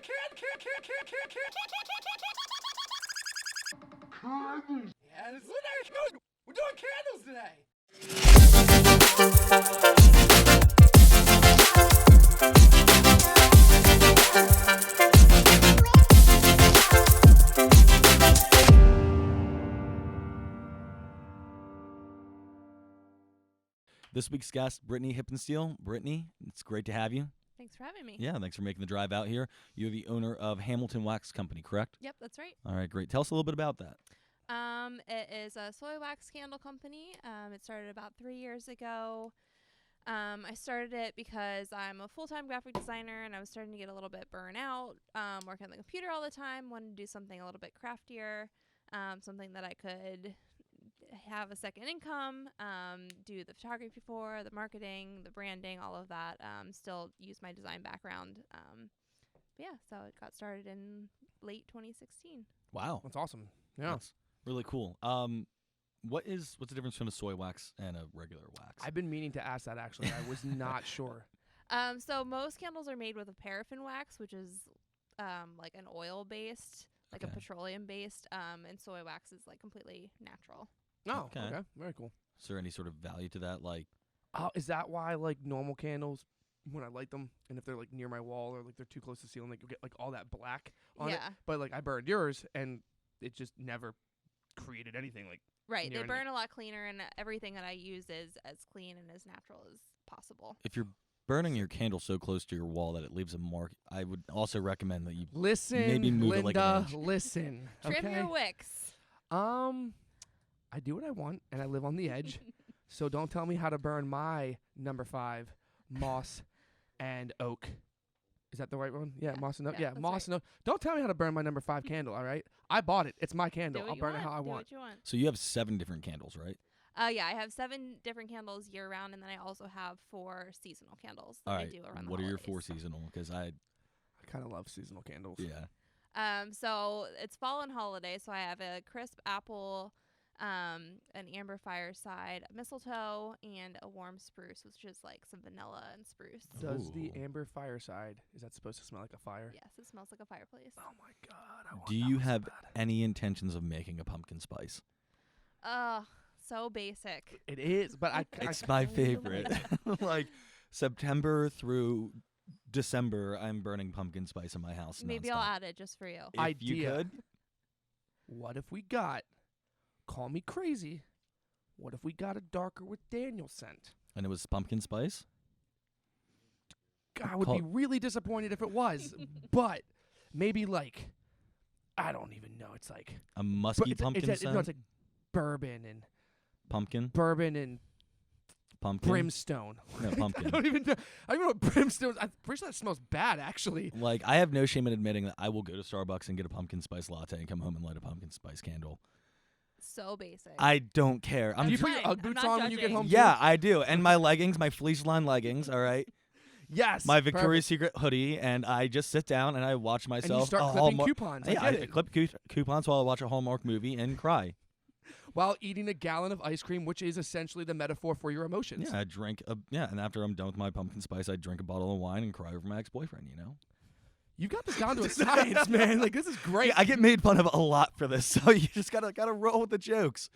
candles. Yeah, we're doing candles today. This week's guest, Brittney Hippensteel. Brittney, it's great to have you. Thanks for having me. Yeah, thanks for making the drive out here. You're the owner of Hamilton Wax Company, correct? Yep, that's right. All right, great. Tell us a little bit about that. It is a soy wax candle company. It started about 3 years ago. I started it because I'm a full-time graphic designer and I was starting to get a little bit burnt out, working on the computer all the time, wanted to do something a little bit craftier, something that I could have a second income, do the photography for, the marketing, the branding, all of that, still use my design background. So it got started in late 2016. Wow. That's awesome. Yeah. That's really cool. What's the difference between a soy wax and a regular wax? I've been meaning to ask that, actually. I was not sure. So most candles are made with a paraffin wax, which is like an oil-based, like a petroleum-based, and soy wax is like completely natural. Oh, okay. Very cool. Is there any sort of value to that? Like, is that why, like, normal candles, when I light them, and if they're, like, near my wall or, like, they're too close to the ceiling, like, you get, like, all that black on it? But, like, I burned yours, and it just never created anything, like, right. They burn a lot cleaner, and everything that I use is as clean and as natural as possible. if you're burning your candle so close to your wall that it leaves a mark, I would also recommend that you Listen, maybe move Linda, it like an inch. listen. Trim okay? your wicks. I do what I want, and I live on the edge. So don't tell me how to burn my number 5, moss and oak. Is that the right one? Yeah, moss and oak. Yeah, moss right. and oak. Don't tell me how to burn my number 5 candle, all right? I bought it. It's my candle. I'll burn it how I Do want. what you want. So you have 7 different candles, right? Yeah, I have 7 different candles year round, and then I also have 4 seasonal candles that All I right. do around the What are your holidays. 4 seasonal? Because I kind of love seasonal candles. yeah. So it's fall and holiday, so I have a crisp apple, an amber fireside, mistletoe, and a warm spruce, which is like some vanilla and spruce. Does the Ooh. amber fireside, is that supposed to smell like a fire? Yes, it smells like a fireplace. Oh, my God. I want Do that you one so have bad. any intentions of making a pumpkin spice? So basic. It is, but It's my favorite. Like September through December, I'm burning pumpkin spice in my house. Maybe nonstop. I'll add it just for you. If you Idea. could. What if we got, call me crazy, what if we got a darker with Daniel scent? And it was pumpkin spice? I would be really disappointed if it was, but maybe like, I don't even know. It's like A musky pumpkin it's scent? no, it's like bourbon and Pumpkin? pumpkin. Brimstone. No, pumpkin. I don't even know what brimstone is. I'm pretty sure that smells bad, actually. Like, I have no shame in admitting that I will go to Starbucks and get a pumpkin spice latte and come home and light a pumpkin spice candle. So basic. I don't care. Do you That's put your fine. Ugg I'm boots not on when you get judging. home? Yeah, too? I do. And my leggings, my fleece line leggings, all right? Yes. My Victoria's perfect. Secret hoodie, and I just sit down and I watch myself. And you start a clipping Hallmark- coupons. Yeah, I get it. clip coupons while I watch a Hallmark movie and cry. While eating a gallon of ice cream, which is essentially the metaphor for your emotions. Yeah, I drink and after I'm done with my pumpkin spice, I drink a bottle of wine and cry over my ex-boyfriend, you know? You got this down to a science, man. Like, this is great. Yeah, I get made fun of a lot for this, so you just gotta roll with the jokes.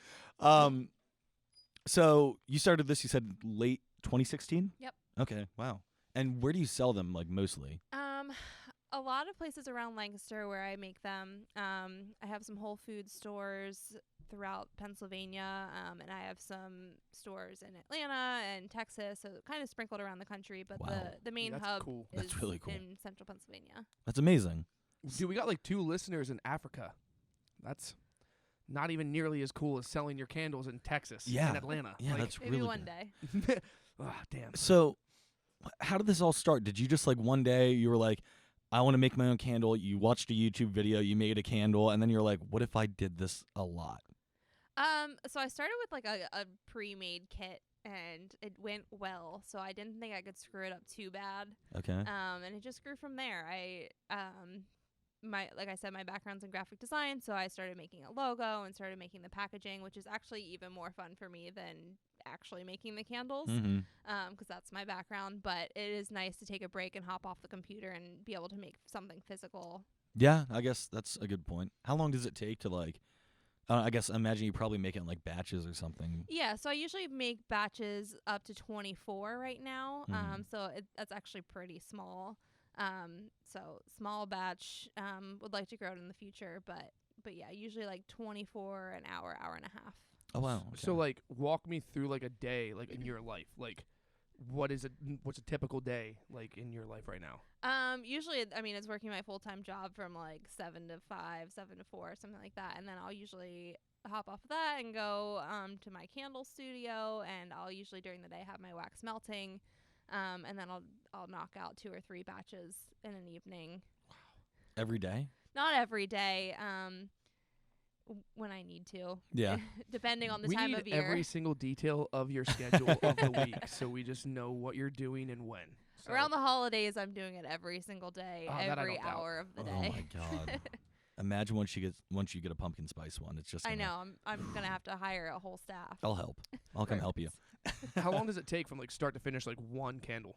So you started this, you said late 2016? Yep. Okay, wow. And where do you sell them, like, mostly? A lot of places around Lancaster where I make them. I have some Whole Foods stores throughout Pennsylvania, and I have some stores in Atlanta and Texas, so kind of sprinkled around the country. But Wow. the main That's hub cool. is That's really cool. in central Pennsylvania. That's amazing. Dude, we got like 2 listeners in Africa. That's not even nearly as cool as selling your candles in Texas and Atlanta. Yeah, Like, that's Maybe really one good. day. Damn. So, how did this all start? Did you just, like, one day you were like, I want to make my own candle. You watched a YouTube video, you made a candle, and then you're like, what if I did this a lot? So I started with like a pre-made kit, and it went well. So I didn't think I could screw it up too bad. Okay. And it just grew from there. I like I said, my background's in graphic design, so I started making a logo and started making the packaging, which is actually even more fun for me than actually making the candles, because that's my background. But it is nice to take a break and hop off the computer and be able to make something physical. Yeah, I guess that's a good point. How long does it take to like? I guess imagine you probably make it in like batches or something. Yeah, so I usually make batches up to 24 right now. So that's actually pretty small. So small batch. Would like to grow it in the future, but yeah, usually like 24 an hour, hour and a half. Oh wow. Okay. So like, walk me through like a day, like in your life, like. What's a typical day like in your life right now? Usually, I mean, it's working my full-time job from like 7 to 5, 7 to 4, something like that. And then I'll usually hop off of that and go to my candle studio, and I'll usually during the day have my wax melting. And then I'll knock out 2 or 3 batches in an evening. Wow. Every day? Not every day. When I need to. Yeah. Depending on the time of year. We need every single detail of your schedule of the week, so we just know what you're doing and when. So. Around the holidays, I'm doing it every single day, every hour of the day. Oh my god! Imagine once you get a pumpkin spice one, it's just. I know. I'm gonna have to hire a whole staff. I'll help. I'll come help you. How long does it take from like start to finish, like one candle?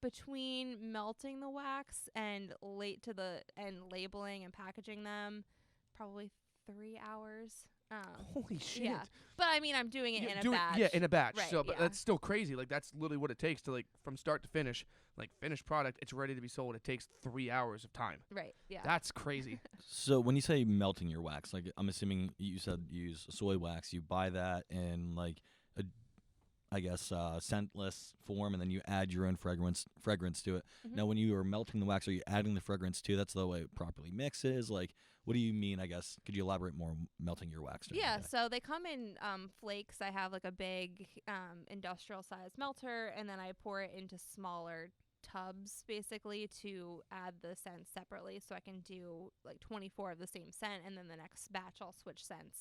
Between melting the wax and labeling and packaging them, probably 3 hours. Holy shit! Yeah, but I mean, I'm doing it in a batch. Yeah, in a batch. Right, so, but that's still crazy. Like that's literally what it takes to like from start to finish, like finished product. It's ready to be sold. It takes 3 hours of time. Right. Yeah. That's crazy. So when you say melting your wax, like I'm assuming you said you use soy wax. You buy that in like a, I guess, scentless form, and then you add your own fragrance to it. Now, when you are melting the wax, are you adding the fragrance too? That's the way it properly mixes. Like, what do you mean? I guess could you elaborate more on melting your wax? Yeah, so they come in flakes. I have like a big industrial size melter, and then I pour it into smaller tubs basically to add the scents separately, so I can do like 24 of the same scent, and then the next batch I'll switch scents.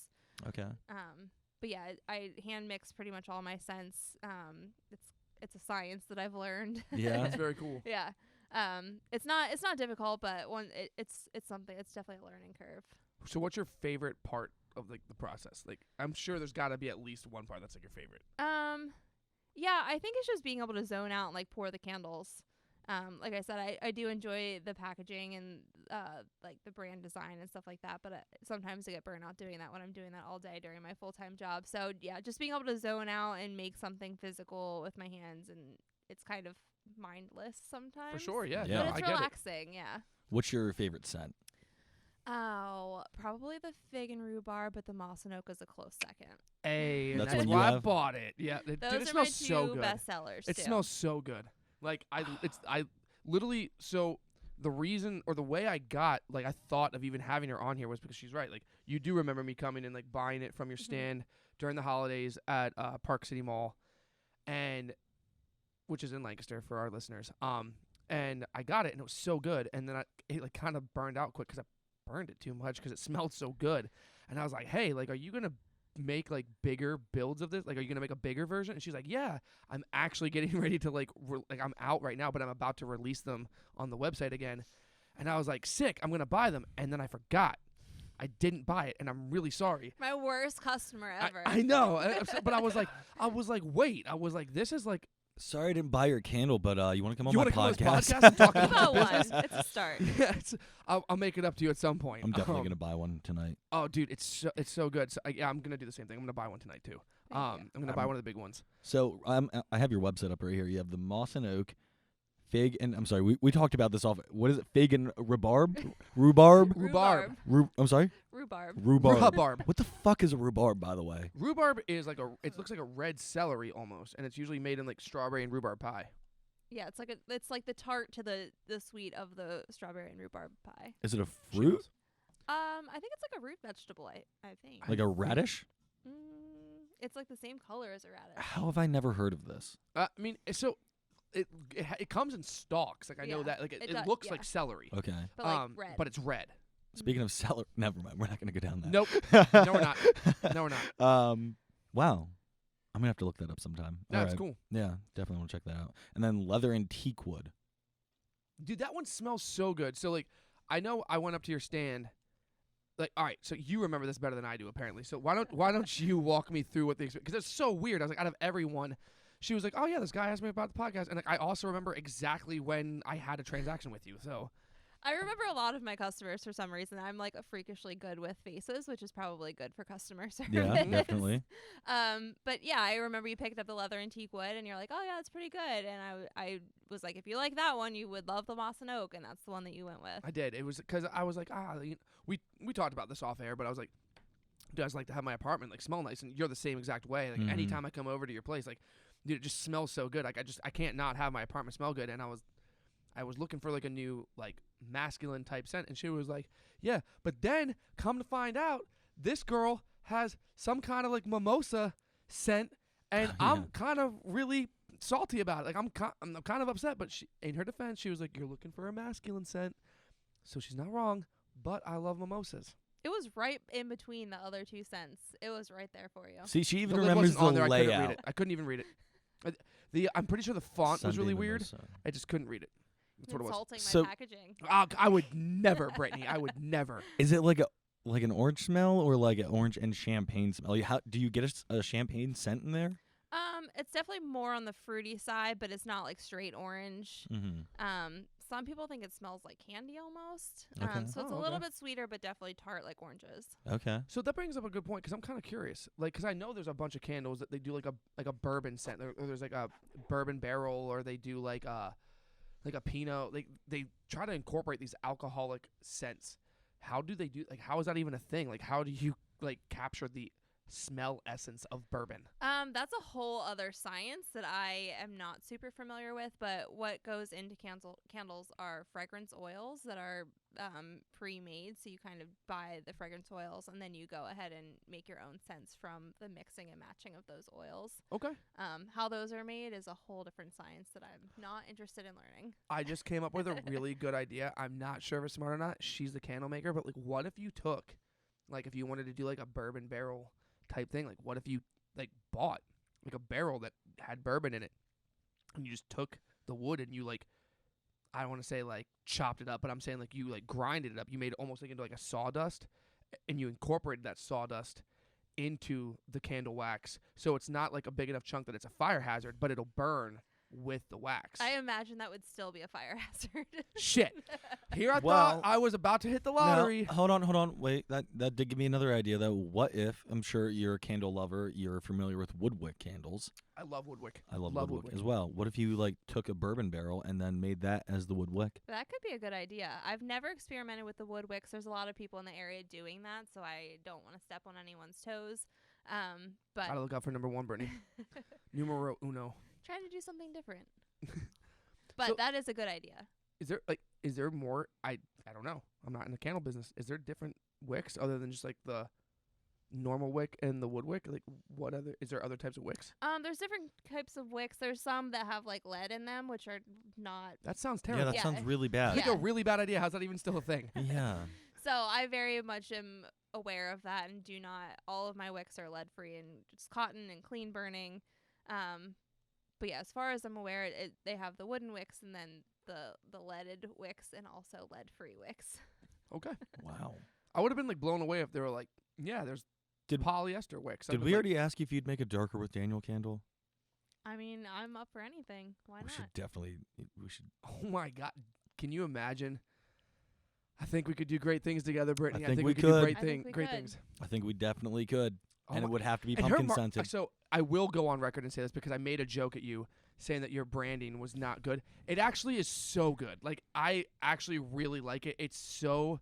Okay. But yeah, I hand mix pretty much all my scents. It's a science that I've learned. Yeah, that's very cool. Yeah. It's not difficult, but it's something. It's definitely a learning curve. So, what's your favorite part of like the process? Like, I'm sure there's got to be at least one part that's like your favorite. Yeah, I think it's just being able to zone out and like pour the candles. Like I said, I do enjoy the packaging and like the brand design and stuff like that, but sometimes I get burnt out doing that when I'm doing that all day during my full-time job. So yeah, just being able to zone out and make something physical with my hands, and it's kind of mindless sometimes. For sure, yeah. Yeah. But it's I relaxing, yeah. What's your favorite scent? Oh, probably the fig and rhubarb, but the moss and oak is a close second. Hey, That's that's what you why I have? bought it. Yeah, Those dude, it are my smells so two good. best sellers. It too. smells so good. Like I literally. So the reason or the way I got like I thought of even having her on here was because she's right. Like you do remember me coming and like buying it from your stand during the holidays at Park City Mall, and which is in Lancaster for our listeners. And I got it and it was so good, and then it like kind of burned out quick because I burned it too much because it smelled so good, and I was like, hey, like, are you gonna make like bigger builds of this? Like, are you gonna make a bigger version? And she's like, yeah, I'm actually getting ready to like I'm out right now, but I'm about to release them on the website again. And I was like, sick, I'm gonna buy them. And then I forgot. I didn't buy it, and I'm really sorry. My worst customer ever. I know, but I was like, wait, this is like. Sorry I didn't buy your candle, but you want to come on You my wanna come on this podcast? podcast and talk about About the one. business? It's a start. Yeah, I'll make it up to you at some point. I'm definitely gonna buy one tonight. Oh, dude, it's so good. So, yeah, I'm gonna do the same thing. I'm gonna buy one tonight too. I'm gonna buy one of the big ones. So I have your website up right here. You have the moss and oak, fig, and I'm sorry, we talked about this off. What is it? Fig and rhubarb? Rhubarb? I'm sorry? Rhubarb. What the fuck is a rhubarb, by the way? Rhubarb is like it looks like a red celery almost, and it's usually made in like strawberry and rhubarb pie. Yeah, it's like the tart to the sweet of the strawberry and rhubarb pie. Is it a fruit? I think it's like a root vegetable. I think. Like a radish? It's like the same color as a radish. How have I never heard of this? I mean, so it comes in stalks. Like I know Yeah, that. Like it it does, looks yeah. like celery. Okay. But like red. But it's red. Speaking of celery, never mind. We're not gonna go down that. Nope. No, we're not. No, we're not. Wow. I'm gonna have to look that up sometime. That's All right. cool. Yeah, definitely want to check that out. And then leather and teak wood. dude, that one smells so good. So like, I know I went up to your stand. Like, all right, so you remember this better than I do, apparently. So why don't you walk me through what the experience? Because it's so weird. I was like, out of everyone, she was like, oh yeah, this guy asked me about the podcast, and like, I also remember exactly when I had a transaction with you. So I remember a lot of my customers for some reason. I'm like freakishly good with faces, which is probably good for customer service. Yeah, definitely. But yeah, I remember you picked up the leather and teak wood, and you're like, oh yeah, it's pretty good. And I was like, if you like that one, you would love the moss and oak, and that's the one that you went with. I did. It was because I was like, we talked about this off air, but I was like, dude, I just like to have my apartment like smell nice, and you're the same exact way. Like anytime I come over to your place, like, dude, it just smells so good. Like I can't not have my apartment smell good. And I was looking for like a new like masculine type scent, and she was like, yeah, but then come to find out, this girl has some kind of like mimosa scent, and I'm kind of really salty about it. Like I'm kind of upset, but she, in her defense, she was like, you're looking for a masculine scent, so she's not wrong. But I love mimosas. It was right in between the other two scents. It was right there for you. See, she even The lid remembers wasn't on the there. layout. I couldn't even read it. I'm pretty sure the font was Sunday really weird. mimosa. I just couldn't read it. That's what it was. Insulting So- my packaging. I would never, Brittany. I would never. Is it like an orange smell or like an orange and champagne smell? Like, how do you get a champagne scent in there? It's definitely more on the fruity side, but it's not like straight orange. Mm-hmm. Some people think it smells like candy almost. Okay. So it's Oh, a little okay. bit sweeter, but definitely tart like oranges. Okay. So that brings up a good point, because I'm kind of curious. Like, because I know there's a bunch of candles that they do like a bourbon scent, or there's like a bourbon barrel, or they do like a Pinot. They try to incorporate these alcoholic scents. How do they do? Like, how is that even a thing? Like, how do you like capture the smell essence of bourbon? That's a whole other science that I am not super familiar with, but what goes into candles are fragrance oils that are pre-made. So you kind of buy the fragrance oils, and then you go ahead and make your own scents from the mixing and matching of those oils. Okay. How those are made is a whole different science that I'm not interested in learning. I just came up with a really good idea. I'm not sure if it's smart or not. She's the candle maker, but like, what if you took, like, if you wanted to do like a bourbon barrel type thing, like, what if you like bought like a barrel that had bourbon in it, and you just took the wood and you like, I don't want to say like chopped it up, but I'm saying like you like grinded it up. You made it almost like into like a sawdust, and you incorporated that sawdust into the candle wax, so it's not like a big enough chunk that it's a fire hazard, but it'll burn with the wax. I imagine that would still be a fire hazard. Shit. Here I Well, thought I was about to hit the lottery. Now, hold on. Wait, that did give me another idea, though. What if, I'm sure you're a candle lover, you're familiar with woodwick candles. I love woodwick. I love woodwick as well. What if you like took a bourbon barrel and then made that as the woodwick? That could be a good idea. I've never experimented with the wood wicks. There's a lot of people in the area doing that, so I don't want to step on anyone's toes. But Gotta look out for number one, Brittany. Numero uno. trying to do something different. But So- that is a good idea. Is there more? I don't know. I'm not in the candle business. Is there different wicks other than just like the normal wick and the wood wick? Like, what other? Is there other types of wicks? There's different types of wicks. There's some that have like lead in them, which are not. That sounds Yeah, terrible. that Yeah. sounds really I bad. think Yeah. a really bad idea. How's that even still a thing? Yeah. So I very much am aware of that, and do not. All of my wicks are lead free and just cotton and clean burning. But yeah, as far as I'm aware, they have the wooden wicks and then the leaded wicks and also lead free wicks. Okay. Wow. I would have been like blown away if they were like, yeah, there's Did- polyester wicks. I'd Did been we like, already ask you if you'd make a darker with Daniel candle? I mean, I'm up for anything. Why We not? should definitely. We should. Oh my God! Can you imagine? I think we could do great things together, Brittany. think we we could could. do great I think we great could. things. I think we definitely could, Oh and my- it would have to be and her pumpkin mar- scented. So I will go on record and say this because I made a joke at you saying that your branding was not good. It actually is so good. Like, I actually really like it. It's so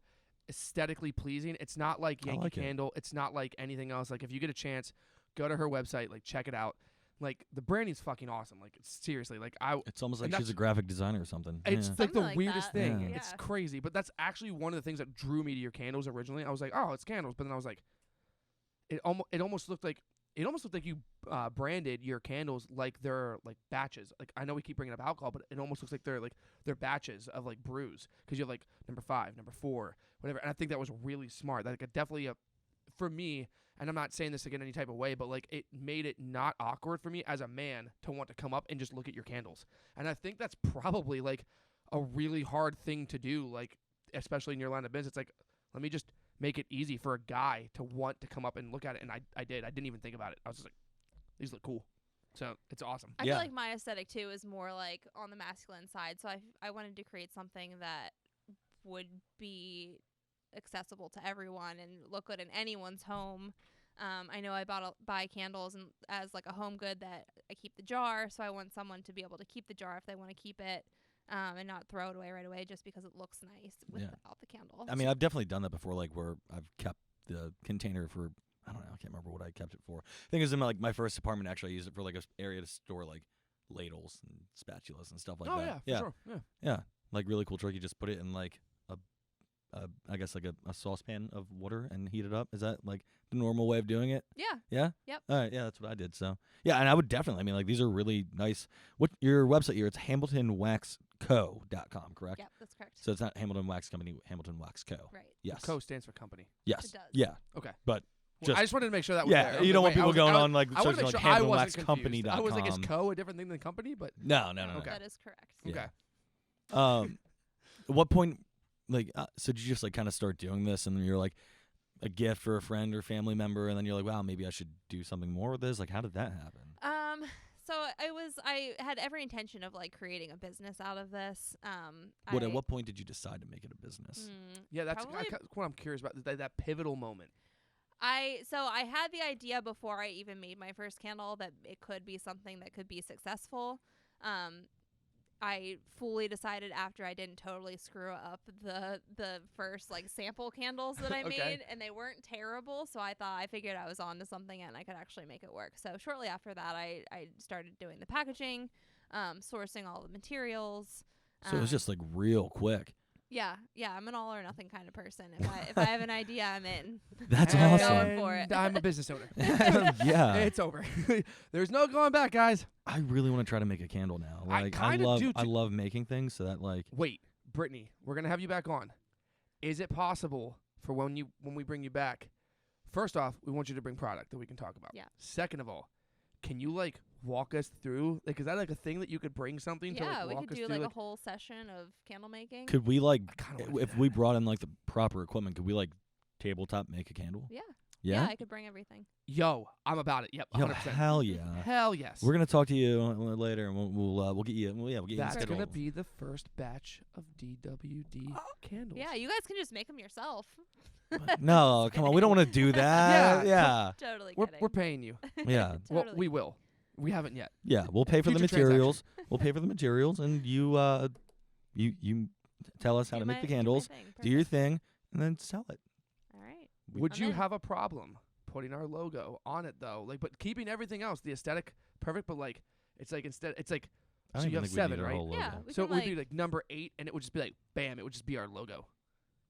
aesthetically pleasing. It's not like I Yankee like it. Candle. It's not like anything else. Like, if you get a chance, go to her website, like, check it out. Like, the branding's fucking awesome. Like, it's seriously, like, It's almost like and she's a that's- graphic designer or something. it's Yeah. like the Something like weirdest that. thing. Yeah. It's Yeah. crazy, but that's actually one of the things that drew me to your candles originally. I was like, oh, it's candles, but then I was like, it almost looked like you branded your candles like they're like batches. Like, I know we keep bringing up alcohol, but it almost looks like they're batches of like brews, because you have like number 5, number 4, whatever. And I think that was really smart. That like, definitely for me. And I'm not saying this again any type of way, but like, it made it not awkward for me as a man to want to come up and just look at your candles. And I think that's probably like a really hard thing to do, like especially in your line of business. It's like, let me just make it easy for a guy to want to come up and look at it, and I did. I didn't even think about it. I was just like, these look cool. So it's awesome. I feel like my aesthetic too is more like on the masculine side. So I wanted to create something that would be accessible to everyone and look good in anyone's home. I know I buy candles and as like a home good that I keep the jar. So I want someone to be able to keep the jar if they want to keep it. And not throw it away right away just because it looks nice without the candle. I mean, I've definitely done that before, like where I've kept the container for, I don't know, I can't remember what I kept it for. I think it was in my first apartment. Actually, I used it for like a area to store like ladles and spatulas and stuff like that. Yeah, for sure. Yeah, like really cool trick. You just put it in like I guess like a saucepan of water and heat it up. Is that like the normal way of doing it? Yeah. Yeah? Yep. All right, yeah, that's what I did. So yeah, and I would definitely, I mean, like these are really nice. What your website here, it's HamiltonWaxCo.com, correct? Yep, that's correct. So it's not Hamilton Wax Company, Hamilton Wax Co. Right. Yes. Co stands for company. Yes. It does. Yeah. Okay. But I just wanted to make sure that was there. you don't want people going on like I want to make searching sure like I wasn't confused. HamiltonWaxCompany.com. I was like, is co a different thing than company? But No. Okay. That is correct. Yeah. Okay. At what point, like, so did you just like kind of start doing this, and then you're like a gift for a friend or family member, and then you're like, wow, maybe I should do something more with this? Like, how did that happen? So I had every intention of like creating a business out of this. At what point did you decide to make it a business? Yeah, that's probably- what I'm curious about. That pivotal moment. I had the idea before I even made my first candle that it could be something that could be successful. I fully decided after I didn't totally screw up the first like sample candles that I Okay. made, and they weren't terrible. So I figured I was on to something and I could actually make it work. So shortly after that, I started doing the packaging, sourcing all the materials. So it was just like real quick. Yeah, I'm an all or nothing kind of person. If I have an idea, I'm in. That's I'm awesome. going for it. I'm a business owner. Yeah. It's over. There's no going back, guys. I really want to try to make a candle now. I Like kinda do I too. love making things, so that like Wait, Brittney, we're gonna have you back on. Is it possible for when we bring you back? First off, we want you to bring product that we can talk about. Yeah. Second of all, can you like walk us through? Like, is that like a thing that you could bring something to? Yeah, like, we walk could us do through, like a whole session of candle making. could we like I kinda wanna do if we brought in like the proper equipment, could we like tabletop make a candle? Yeah. Yeah. I could bring everything. Yo, I'm about it. Yep, Yo, 100%. hell yeah. Hell yes. We're gonna talk to you later, and we'll get you. We'll get you That's scheduled. gonna be the first batch of DWD candles. Yeah, you guys can just make them yourself. No, come on, we don't want to do that. Yeah. Totally we're kidding. we're paying you. Yeah. Well, Totally. we will. We haven't yet. Yeah, we'll pay for the Future materials. We'll pay for the materials, and you tell us how Do to make the my candles, thing. do your Perfect. thing, and then sell it. All right. Would I'm you in. have a problem putting our logo on it though? Like, but keeping everything else, the aesthetic perfect, but like it's like instead it's like I don't So you even have think we 7, need our right? whole logo. Yeah. We so it can, would like, be like number 8, and it would just be like bam, it would just be our logo.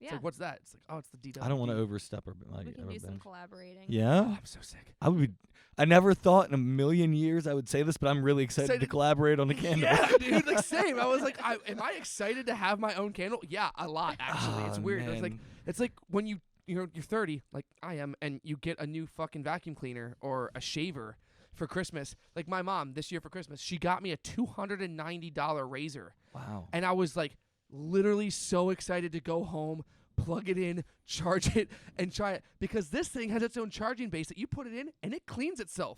It's yeah. like, what's that? It's like, oh, it's the DWD. I don't want to overstep or like. We can our do some bench. collaborating. Yeah, Oh, I'm so sick. I would. I never thought in a million years I would say this, but I'm really excited to Excited- collaborate on the candle. Yeah, dude, like same. I was like, am I excited to have my own candle? Yeah, a lot actually. It's Oh, weird. man. It's like when you're 30, like I am, and you get a new fucking vacuum cleaner or a shaver for Christmas. Like my mom this year for Christmas, she got me a $290 razor, Wow. and I was like literally so excited to go home, plug it in, charge it, and try it, because this thing has its own charging base that you put it in and it cleans itself.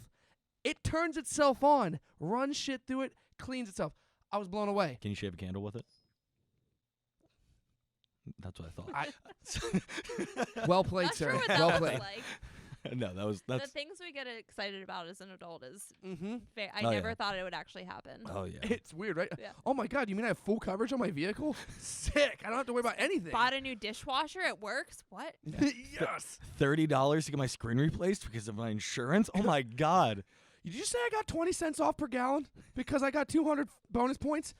It turns itself on, runs shit through it, cleans itself. I was blown away. Can you shave a candle with it? That's what I thought. Well played, Not sir. sure what that Well looks played. like. No, that's. The things we get excited about as an adult is Mm-hmm. I Oh, never yeah. thought it would actually happen. Oh yeah. It's weird, right? Yeah. Oh my God, you mean I have full coverage on my vehicle? Sick. I don't have to worry about anything. Bought a new dishwasher. It works. What? Yes. $30 to get my screen replaced because of my insurance. Oh my god. Did you say I got 20 cents off per gallon because I got 200 bonus points?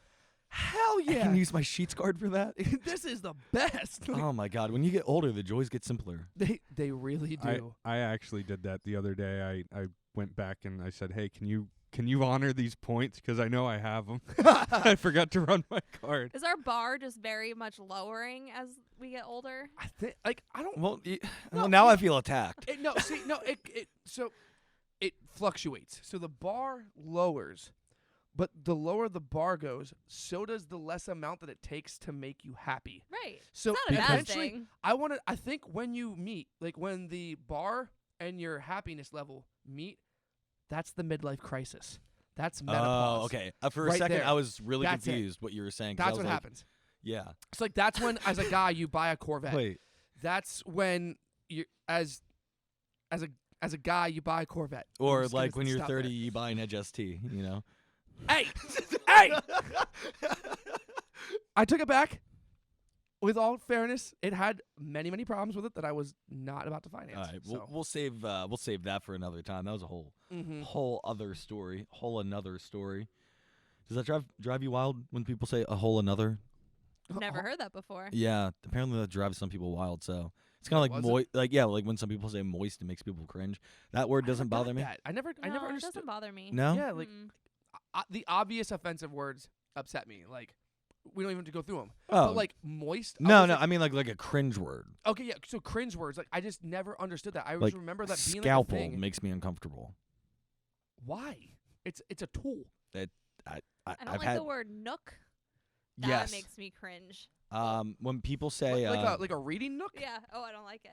Hell I yeah. can use my Sheets card for that. This is the best. Oh my god. When you get older, the joys get simpler. They really do. I actually did that the other day. I went back and I said, hey, can you honor these points? Because I know I have them. I forgot to run my card. Is our bar just very much lowering as we get older? I think like I don't Well, No, well now yeah. I feel attacked. it fluctuates. So the bar lowers, But the lower the bar goes, so does the less amount that it takes to make you happy. Right. So It's not a bad eventually, thing. I think when you meet, like when the bar and your happiness level meet, that's the midlife crisis. That's menopause. Oh, okay. For a Right second, there. I was really That's it. confused what you were saying. 'cause I That's was what like, happens. Yeah. It's like that's when, as a guy, you buy a Corvette. Wait. That's when you, as a guy, you buy a Corvette. I'm Or just gonna like when you're stop 30, there. you buy an Edge ST, you know? Hey, hey! I took it back. With all fairness, it had many, many problems with it that I was not about to finance. All right. So. We'll save that for another time. That was a whole Mhm. whole other story. Whole another story. Does that drive you wild when people say a whole another? Never heard that before. Yeah, apparently that drives some people wild. So it's kind of like Was it? moist. Like yeah, like when some people say moist, it makes people cringe. That word doesn't bother me. I never No, it understood. doesn't bother me. No. Yeah, like Mm-mm. the obvious offensive words upset me. Like we don't even have to go through them. Oh. But like moist. I No, was no. like- I mean like a cringe word. okay, yeah. So cringe words. Like I just never understood that. I Like always remember that being scalpel like a thing. makes me uncomfortable. Why? It's a tool. I don't I've like had the word nook. That yes. makes me cringe. When people say Like a reading nook. Yeah. Oh, I don't like it.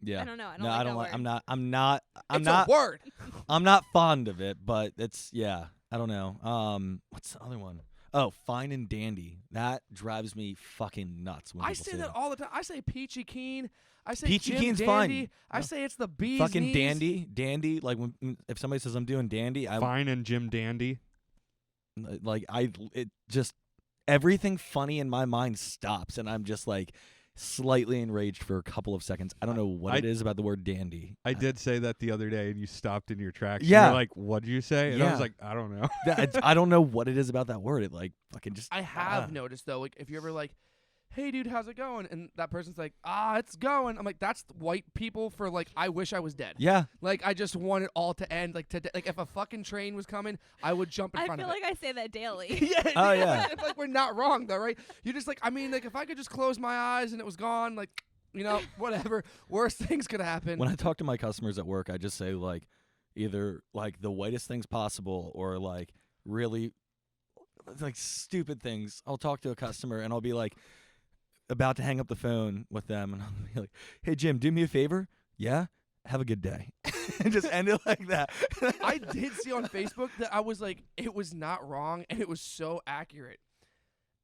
yeah. I don't know. I don't No, like I that don't like. word. I'm It's not. a word. I'm not fond of it, but it's yeah. I don't know. What's the other one? Oh, fine and dandy. That drives me fucking nuts when I people say that all the time. I say peachy keen. I say Peachy Jim keen's dandy. fine. I No. say it's the bee's fucking knees. dandy. Like if somebody says I'm doing dandy, I Fine and Jim Dandy. it just everything funny in my mind stops, and I'm just like slightly enraged for a couple of seconds. I don't know what it is about the word dandy. I did say that the other day, and you stopped in your tracks. Yeah. And you're like, what did you say? And I Yeah. was like, I don't know. I don't know what it is about that word. It like fucking just. I have noticed though, like if you're ever like, "Hey, dude, how's it going?" and that person's like, "It's going." I'm like, that's white people for like, I wish I was dead. Yeah. Like I just want it all to end. Like like if a fucking train was coming, I would jump in I front feel of like I say that daily. it. Yeah. Oh, yeah. Like we're not wrong though, right? You're just like, I mean, like if I could just close my eyes and it was gone, like, you know, whatever. Worst things could happen. When I talk to my customers at work, I just say like either like the whitest things possible or like really like stupid things. I'll talk to a customer and I'll be like about to hang up the phone with them and I'll be like, "Hey Jim, do me a favor." "Yeah." "Have a good day." And just end it like that. I did see on Facebook that I was like, it was not wrong and it was so accurate.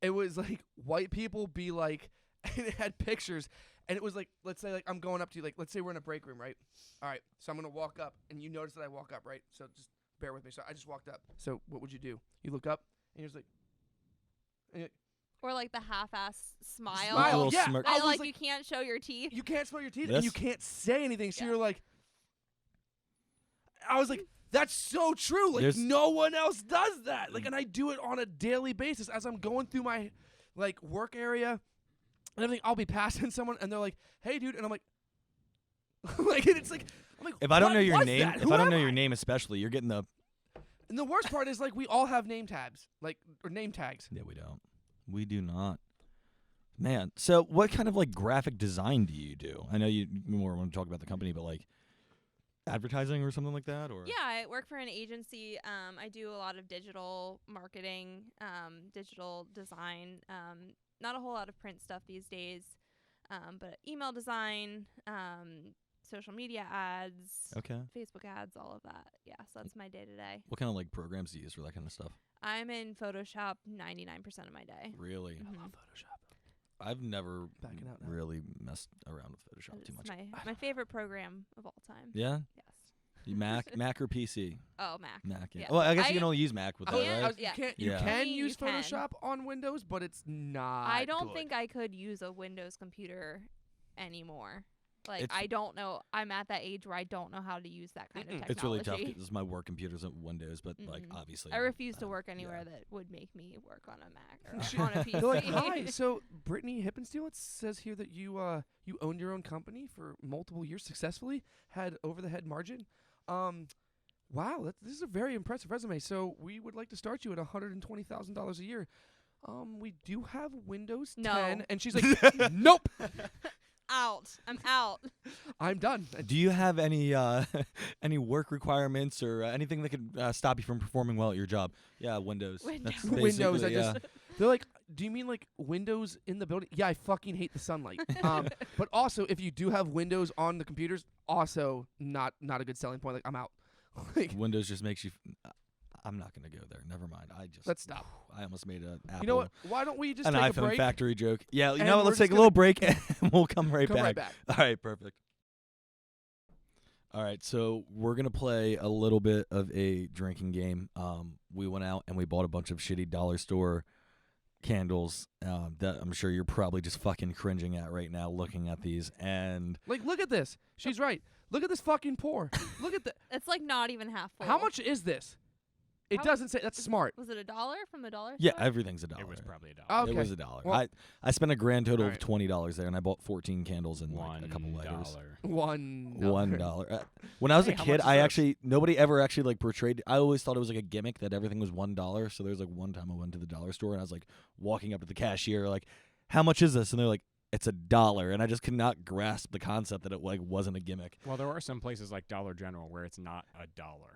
It was like white people be like, and it had pictures, and it was like, let's say like I'm going up to you, like let's say we're in a break room, right? All right, so I'm gonna walk up, and you notice that I walk up, right? So just bear with me. So I just walked up. So what would you do? You look up, and you're just like, and you're Or like the half-ass smile. A Smile, little yeah. smirk. I And was like you can't show your teeth. you can't smell your teeth, and you This? can't say anything. So Yeah. you're like, I was like, that's so true. Like There's- no one else does that. Like, and I do it on a daily basis as I'm going through my like work area and everything. I'll be passing someone, and they're like, "Hey, dude," and I'm like, like, and it's like, I'm like, If I don't what know your was name, that? if Who I don't am know your name especially, you're getting the And the worst part is like we all have name tabs, like or name tags. Yeah, we don't. We do not. Man, so what kind of like graphic design do you do? I know you more want to talk about the company, but like advertising or something like that, or Yeah, I work for an agency. I do a lot of digital marketing, digital design. Not a whole lot of print stuff these days, but email design, social media ads, Okay. Facebook ads, all of that. Yeah, so that's my day to day. What kind of like programs do you use for that kind of stuff? I'm in Photoshop 99% of my day. Really? Mhm. Photoshop. I've never Backing out now. really messed around with Photoshop It's too much. my favorite program of all time. Yeah? Yes. You Mac or PC? Oh, Mac. Mac, yeah. Yeah. Well, I guess I- you can only use Mac with I that, was- Yeah. right? I was- Yeah. You Yeah. can You use can. Photoshop on Windows, but it's not. I don't good. think I could use a Windows computer anymore. Like It's- I don't know. I'm at that age where I don't know how to use that kind of technology. It's really tough because my work computer's at Windows, but like Mm-mm. obviously. I refuse to uh, work anywhere yeah. that would make me work on a Mac She- or on a PC. They're like, "Hi, so Brittney Hippensteel, it says here that you owned your own company for multiple years successfully, had over the head margin. Wow, this is a very impressive resume. So we would like to start you at $120,000 a year. We do have Windows No. 10." And she's like, "Nope." out. I'm out. I'm done. Do you have any any work requirements or anything that could stop you from performing well at your job? Yeah, Windows. That's Windows. basically- They're like, do you mean like windows in the building? Yeah, I fucking hate the sunlight. But also, if you do have windows on the computers, also not a good selling point. Like, I'm out. Like, Windows just makes you. I'm not gonna go there. Never mind. Let's stop. I almost made an Apple. You know what? Why don't we just An take a iPhone break? factory joke. Yeah, you And know what? we're Let's just take a little break and we'll come right Come back. right back. All right, perfect. All right, so we're gonna play a little bit of a drinking game. We went out and we bought a bunch of shitty dollar store candles that I'm sure you're probably just fucking cringing at right now, looking at these. And Like, look at this. She's right. Look at this fucking pour. Look at the. It's like not even half full. How much is this? It How- doesn't say. That's smart. Was it $1 from the dollar yeah, store? everything's $1. It was probably $1. Oh, It okay. was $1. Well- I spent a grand total Alright. of $20 there, and I bought 14 candles and like a couple lighters. $1. $1. When I was Hey, a how kid, much is I this? actually nobody ever actually like portrayed. I always thought it was like a gimmick that everything was $1. So there's like one time I went to the dollar store and I was like walking up to the cashier like, "How much is this?" And they're like, "It's $1." And I just could not grasp the concept that it like wasn't a gimmick. Well, there are some places like Dollar General where it's not $1.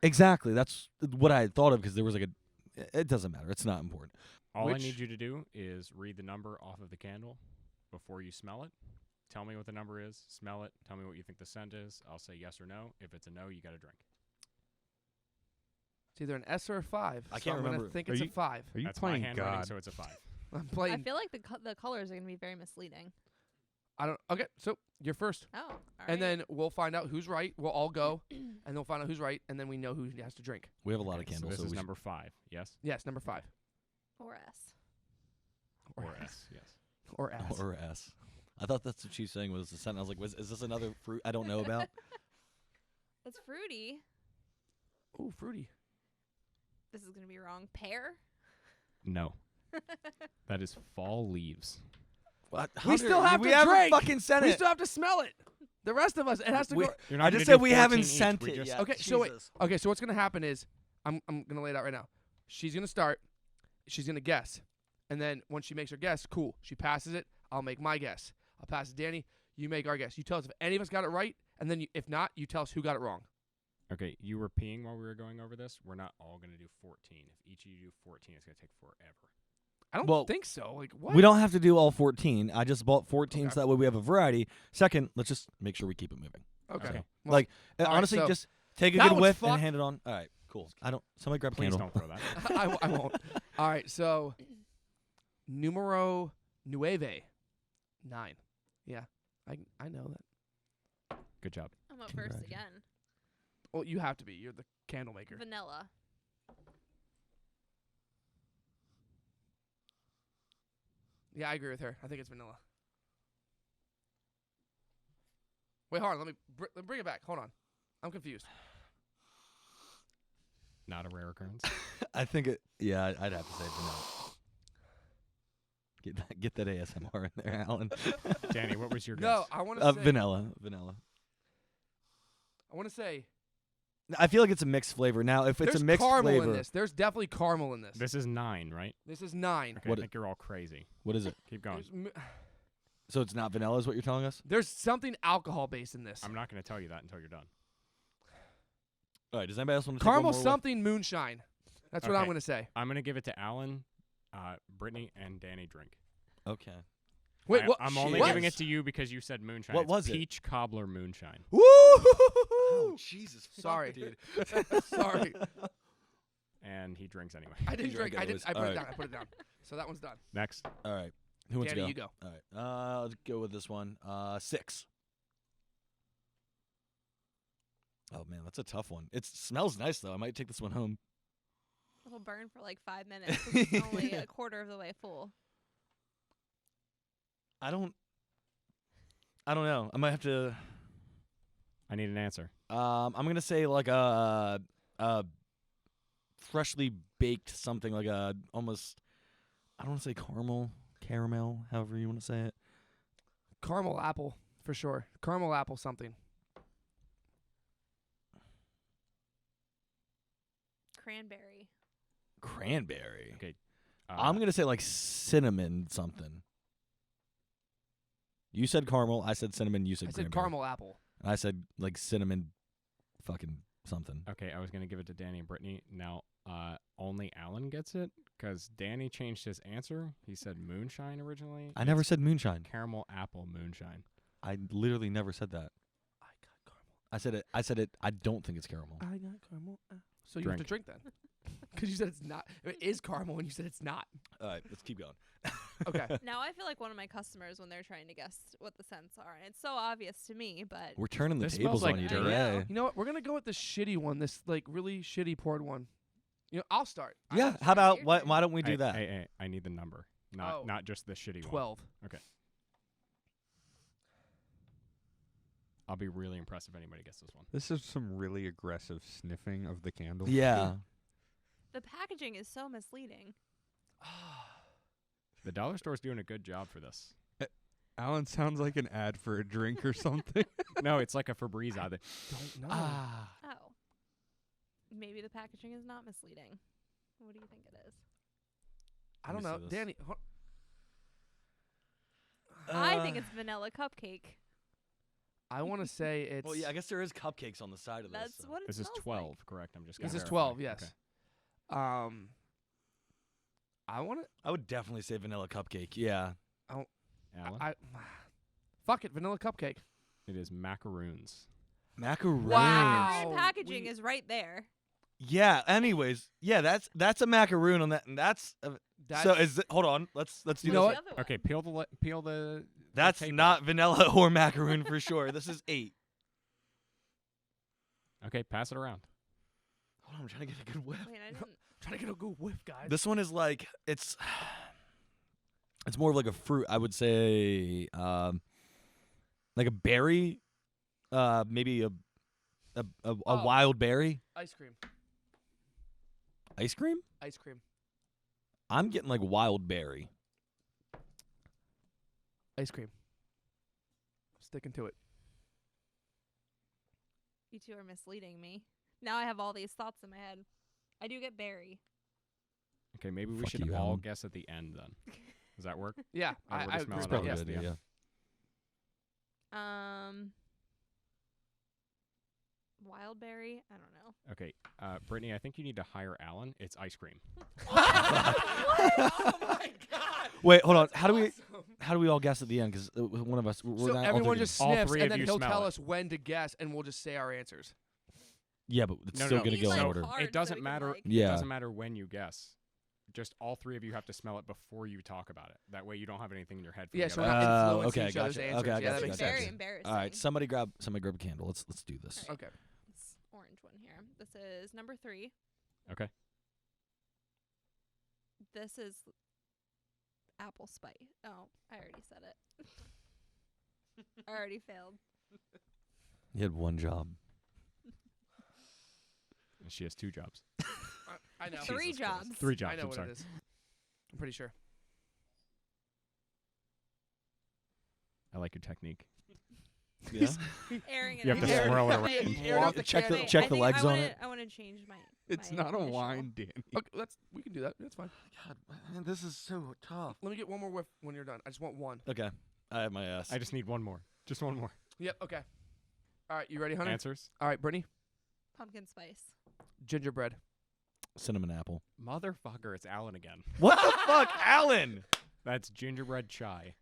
Exactly. That's what I had thought of because there was like a. It doesn't matter. It's not important. All Which- I need you to do is read the number off of the candle before you smell it. Tell me what the number is. Smell it. Tell me what you think the scent is. I'll say yes or no. If it's a no, you got to drink. It's either an S or a 5. I so can't I'm gonna remember. think Are it's you- a 5. Are you That's my playing handwriting, God? so it's a 5. I'm I playing. feel like the colors are going to be very misleading. I don't. Okay, so you're first, Oh, all and right. then we'll find out who's right. We'll all go, and then we'll find out who's right, and then we know who has to drink. We have a lot of Okay, candles. So So this is we number 5. Yes. Yes, number 5 Or S. Or S. Yes. or S. should- or S. I thought that's what she was saying was the scent. I was like, is this another fruit I don't know about? It's fruity. Ooh, fruity. This is going to be wrong. Pear? No. That is fall leaves. What? We still have we to haven't drink. fucking sent We it. still have to smell it. The rest of us, it has to We- go. You're I not just gonna said do we haven't 14 each. sent We it just- yet. Okay, so wait. Jesus. Okay, so what's gonna happen is I'm gonna lay it out right now. She's gonna start. She's gonna guess, and then when she makes her guess, cool. She passes it. I'll make my guess. I'll pass it, Danny. You make our guess. You tell us if any of us got it right, and then if not, you tell us who got it wrong. Okay, you were peeing while we were going over this. We're not all going to do 14. If each of you do 14, it's going to take forever. I don't Well, think so. Like what? We don't have to do all 14. I just bought 14 Okay. so that way we have a variety. Second, let's just make sure we keep it moving. Okay. Okay. Well, Like, all right, honestly, so just take a that good was whiff fucked. and hand it on. All right, cool. Somebody grab a Please candle. don't throw that. I won't. All right. So, numero 9. 9. Yeah, I know that. Good job. I'm up first Congratulations. again. Well, you have to be. You're the candle maker. Vanilla. Yeah, I agree with her. I think it's vanilla. Wait, hold on. Let me bring it back. Hold on. I'm confused. Not a rare occurrence. I think it. Yeah, I'd have to say vanilla. Get that ASMR in there, Alan. Danny, what was your No, guess? I want to say. Vanilla. I want to say. I feel like it's a mixed flavor. Now, if it's There's a mixed caramel flavor, in this. There's definitely caramel in this. This is 9, right? This is 9. Okay, What I think you're all crazy. what is it? Keep going. So it's not vanilla, is what you're telling us? There's something alcohol based in this. I'm not going to tell you that until you're done. All right. Does anybody else want to take one Caramel more something moonshine. That's what I'm Okay. going to say. I'm going to give it to Alan, Brittany, and Danny drink. Okay. Wait, what? I'm only What? giving it to you because you said moonshine. What It's was it? Peach cobbler moonshine. Woo! Jesus. Sorry. dude. Sorry. And he drinks anyway. I didn't You drink. drank I anyways. didn't. I put All it right. down. I put it down. So that one's done. Next. All right. Who wants Danny, to you go? go. All right. Let's go with this one. 6. Oh man, that's a tough one. It smells nice though. I might take this one home. It'll burn for like 5 minutes. 'Cause it's only a quarter of the way full. I don't know. I might have to. I need an answer. I'm gonna say like a freshly baked something like a almost. I don't want to say caramel, however you want to say it. Caramel apple for sure. Caramel apple something. Cranberry. Cranberry. Okay. I'm gonna say like cinnamon something. You said caramel. I said cinnamon. You said I said cranberry. caramel apple. I said like cinnamon, fucking something. Okay, I was gonna give it to Danny and Brittany. Now, only Alan gets it because Danny changed his answer. He said moonshine originally. I never said moonshine. Caramel apple moonshine. I literally never said that. I got caramel. I said it. I said it. I don't think it's caramel. I got caramel. So you have to drink then. Because you said it's not. It is caramel and you said it's not. All right, let's keep going. Okay. Now I feel like one of my customers when they're trying to guess what the scents are, and it's so obvious to me, but We're turning the This tables smells on you like dirt. today. You know what? We're gonna go with the shitty one. This like really shitty poured one. You know, I'll start. Yeah. Sure, How about your why? turn. Why don't we do Hey, that? Hey, I need the number, not just the shitty one. 12. I'll be really impressed if anybody gets this one. This is some really aggressive sniffing of the candle. Yeah. the packaging is so misleading. The dollar store's doing a good job for this. Alan sounds like an ad for a drink or something. No, it's like a Febreze ad. Don't know. Ah. Oh. Maybe the packaging is not misleading. What do you think it is? I don't Let know. me see this. Danny. I think it's vanilla cupcake. I want to say it's. Well, yeah. I guess there is cupcakes on the side of this. That's so. what it This is smells 12, like. correct? I'm just. This gonna is verify. 12, yes. Okay. I want to. I would definitely say vanilla cupcake. Yeah. Alan, I fuck it, vanilla cupcake. it is macaroons. Macaroons. Wow. Macaroon packaging we- is right there. Yeah. Anyways, yeah. That's a macaroon on that, and that's. So is it, hold on. Let's do What's this. know what? the other one? Okay, peel the. That's tape not off. vanilla or macaroon for sure. This is 8. Okay, pass it around. Hold on, I'm trying to get a good whiff. Wait, I didn't. Trying to get a good whiff, guys. This one is like it's more of like a fruit. I would say like a berry, maybe a Oh. wild berry. Ice cream. Ice cream? Ice cream. I'm getting like wild berry. Ice cream. Sticking to it. You two are misleading me. Now I have all these thoughts in my head. I do get berry. Okay, maybe we Fuck should you, all Alan. guess at the end then. Does that work? Yeah, Everybody I smell agree. it with out. that, Yes, good yeah. idea. Wild berry? I don't know. Okay, Brittany, I think you need to hire Alan. It's ice cream. Oh my god! Wait, hold on. That's How do we awesome. all guess at the end? Because one of us. We're So not all everyone three just All sniffs, three and of then you he'll smell tell it. us when to guess, and we'll just say our answers. Yeah, but it's No, still no, gonna He's go in like order. hard It so doesn't we can, matter. like- It Yeah. doesn't matter when you guess. Just all three of you have to smell it before you talk about it. That way you don't have anything in your head. For Yeah, the so other we're one. not influencing okay, each other's gotcha. answers. Okay, I yeah, gotcha, that It's makes gotcha. very sense. embarrassing. All right, somebody grab a candle. Let's do this. All right. Okay. This orange one here. This is number 3. Okay. This is apple spice. Oh, I already said it. I already failed. You had one job. And she has 2 jobs. I know. 3 Jesus Christ. jobs. 3 jobs. I know I'm what sorry. it is. I'm pretty sure. I like your technique. Yeah. Airing it You have out. to swirl it around. Wait, You aired out the check candle. check I the think legs I on wanna- it. I want to change my. It's my not a initial. wine, Danny. Okay, we can do that. That's fine. God, man, this is so tough. Let me get one more whiff when you're done. I just want one. Okay, I have my ass. I just need one more. Just one more. Yep. Okay. All right. You ready, Hunter? Answers? All right, Brittany. Pumpkin spice. Gingerbread. Cinnamon apple. Motherfucker, it's Alan again. What the fuck, Alan? That's gingerbread chai.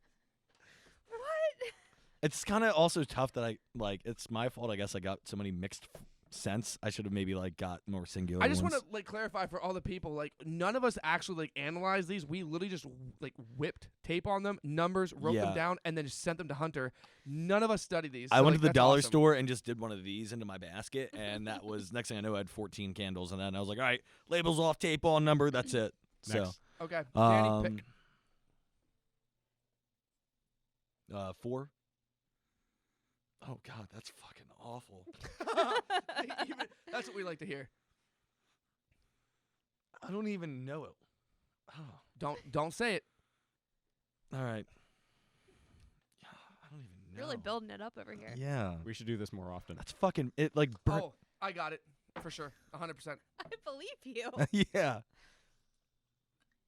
What? It's kind of also tough that I like. It's my fault. I guess I got so many mixed scents. I should have maybe like got more singular. I just ones. want to like clarify for all the people. Like none of us actually like analyzed these. We literally just like whipped tape on them, numbers, wrote them Yeah. down, and then just sent them to Hunter. None of us studied these. I so, went like, to the that's dollar awesome. store and just did one of these into my basket, and that was next thing I know, I had 14 candles, and then I was like, all right, labels off, tape on, number, that's it. So, Next. Okay. Danny, um, pick. 4. Oh God, that's fucking awful. That's what we like to hear. I don't even know it. Oh, Don't say it. all right. I don't even know. Really building it up over here. Yeah, We should do this more often. that's fucking it. Like burnt. Oh, I got it for sure. 100%. I believe you. Yeah.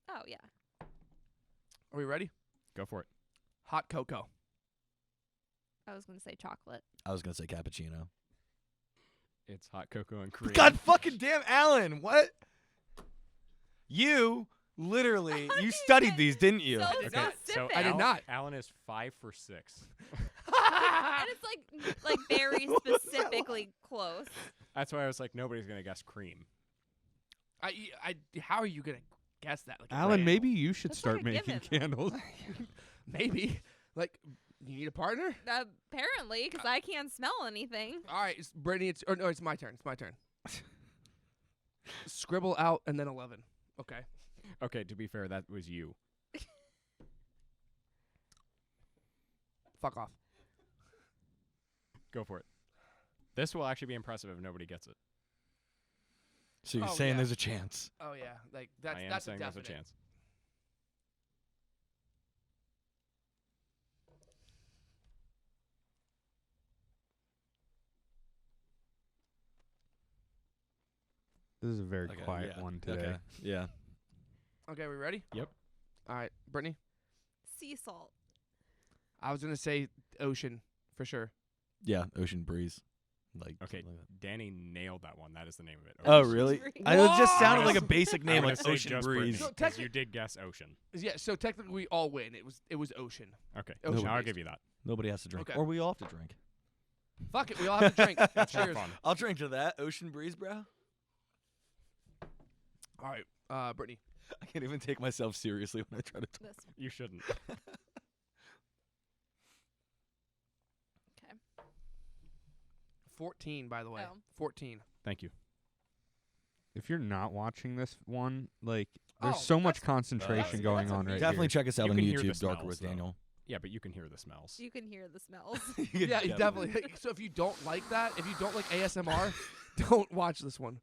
Oh yeah. Are we ready? Go for it. Hot cocoa. I was gonna say chocolate. I was gonna say cappuccino. It's hot cocoa and cream. God fucking damn, Alan! What? You literally you studied these, didn't you? So Okay, so specific. I did not. Alan is 5 for 6. And it's like very specifically close. That's why I was like, nobody's gonna guess cream. How are you gonna guess that? Like, Alan, random? maybe you should That's start like a making given. candles. Maybe. Like, you need a partner? Apparently, because I can't smell anything. All right, Brittney. It's my turn. It's my turn. Scribble out and then 11. Okay. Okay, to be fair, that was you. Fuck off. Go for it. This will actually be impressive if nobody gets it. So you're Oh, saying yeah. there's a chance. Oh yeah, like I am that's saying a there's definite. a chance. This is a very Okay, quiet yeah. one today. Okay. Yeah. Okay, we ready? Yep. All right, Brittney. Sea salt. I was gonna say ocean for sure. Yeah. Ocean breeze. Like. Okay, something like that. Danny nailed that one. That is the name of it. Oh Ocean really? Breeze. I it just sounded What? like a basic I'm name, gonna like say Ocean just Breeze. Brittney, No, 'cause technically- you did guess ocean. Yeah, so technically we all win. It was ocean. Okay, Ocean now I'll breeze. give you that. Nobody has to drink, Okay. or we all have to drink. Fuck it, we all have to drink. That's more Cheers. fun. I'll drink to that. Ocean breeze, bro. All right, Brittney. I can't even take myself seriously when I try to. This. You shouldn't. Okay. 14, by the way. Oh. 14. Thank you. If you're not watching this one, like, there's Oh, so much that's- concentration that's- going that's on right Definitely here. check us out You on can hear the YouTube, Darker smells, with though. Daniel. Yeah, but you can hear the smells. You can hear the smells. Yeah, you definitely. So if you don't like that, if you don't like ASMR, don't watch this one.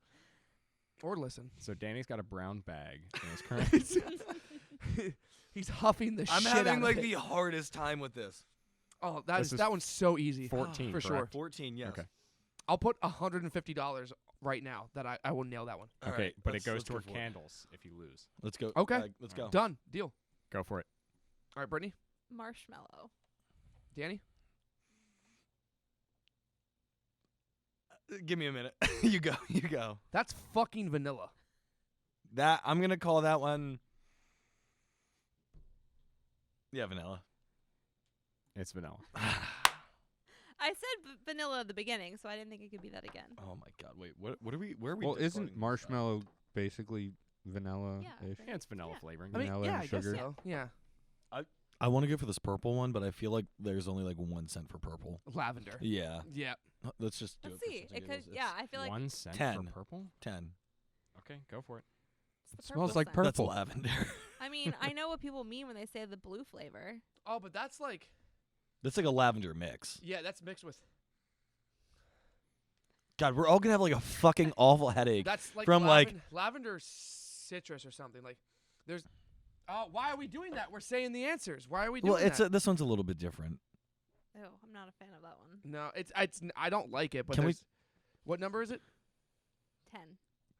Or listen. So Danny's got a brown bag in his current. He's huffing the I'm shit having out like of the it. hardest time with this. Oh, This is that one's so easy. 14, for sure. correct? 14, yes. Okay. I'll put $150 right now that I will nail that one. All Okay, right, but it let's- goes let's go toward for it. candles if you lose. Let's go. Okay. Let's go. Done. Deal. Go for it. All right, Brittney. Marshmallow. Danny. Give me a minute. You go. You go. That's fucking vanilla. That I'm gonna call that one. Yeah, vanilla. It's vanilla. I said vanilla at the beginning, so I didn't think it could be that again. Oh my God! Wait, what are we? Where are we? Well, departing isn't this at? marshmallow basically vanilla-ish? Yeah. Yeah, it's vanilla Yeah. flavoring. I mean, Vanilla yeah, and I guess sugar. so. Yeah. I want to go for this purple one, but I feel like there's only like 1 cent for purple. Lavender. Yeah. Yeah. Let's just do Let's it. for see. shits and It could. giggles. Yeah, It's I feel like 1 cent 10. for purple? 10. Okay, go for it. it's the smells purple like scent. That's Purple. lavender. I mean, I know what people mean when they say the blue flavor. Oh, but that's like, That's like a lavender mix. yeah, that's mixed with. God, we're all gonna have like a fucking awful headache. That's like from, like- lavender citrus or something. Like, there's. Why are we doing that? We're saying the answers. Why are we doing Well, it's that? this one's a little bit different. Oh, I'm not a fan of that one. No, it's I don't like it. But Can we- there's- what number is it? 10.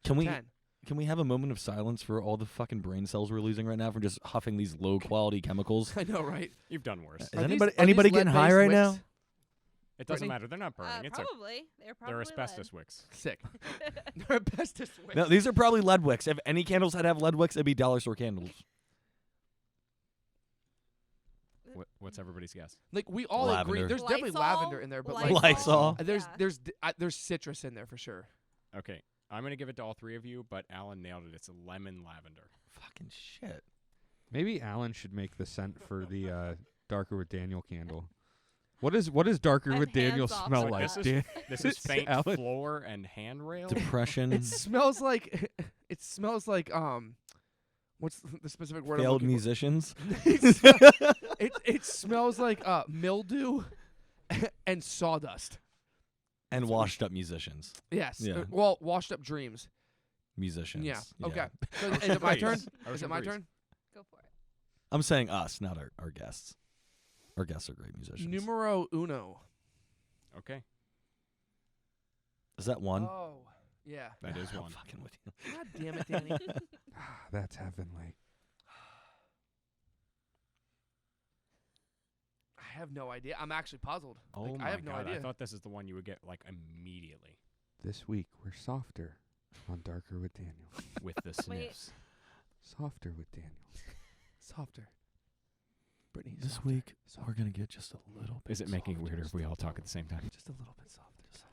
Can we 10. can we have a moment of silence for all the fucking brain cells we're losing right now from just huffing these low quality chemicals? I know, right? You've done worse. Is Are these- anybody are anybody these getting high lead-based right wicks? now? It doesn't Brittney? matter. They're not burning. It's Probably. They're probably they're lead. asbestos wicks. Sick. They're asbestos wicks. No, these are probably lead wicks. If any candles had to have lead wicks, it'd be dollar store candles. What's everybody's guess? Like we all agree. Lavender. There's definitely Lysol? lavender in there, but like Lysol. there's citrus in there for sure. Okay, I'm gonna give it to all three of you, but Alan nailed it. It's lemon lavender. Fucking shit. Maybe Alan should make the scent for the Darker with Daniel candle. What does Darker I'm with Daniel hands off smell with like? that. This This is faint Alan. floor and handrail. Depression. It smells like what's the specific word? I'm Failed looking for? musicians. It smells like mildew and sawdust. And washed up musicians. Yes. Yeah. Well, washed up dreams. Musicians. Yeah. Okay. So is Ocean it my breeze. turn? Is Ocean it my breeze. turn? Go for it. I'm saying us, not our guests. Our guests are great musicians. Numero uno. Okay, Is that one? Oh, yeah. that is I'm one. fucking with you. God damn it, Danny. That's heavenly. I I have no idea. I'm actually puzzled. Oh Like, my I have no god! idea. I thought this is the one you would get like immediately This week we're softer on Darker with Daniel. with the Wait. sniffs. Softer with Daniel. Softer. Brittney, This softer. week Softer. we're gonna get just a little bit. Is it making it softer, weirder if just we a all talk little at the same time? Just a little bit softer.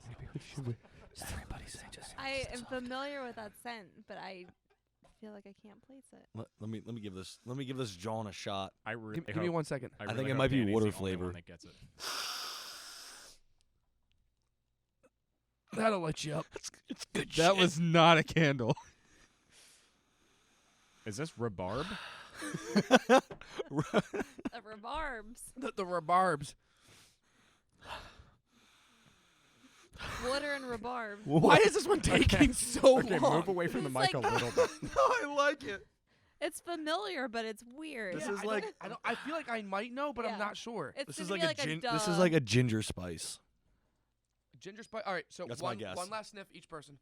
Maybe we should. Just everybody say just. I am familiar with that scent, but I feel like I can't place it. Let me give this John a shot. I really Give me 1 second. I think really it hope might be Danny's water the only one flavor. that gets it. That'll let you up. It's good That was not a candle. Is this rhubarb? The rhubarbs. The rhubarbs. Water and rhubarb. Why is this one taking so Okay, long? move away from the It's mic like- a little bit. No, I like it. It's familiar, but it's weird. This Yeah, is I like- don't- I feel like I might know, but Yeah. I'm not sure. It's This gonna is like be a this is duh. like a ginger spice. Ginger spice. All right, so That's my one guess. one last sniff each person.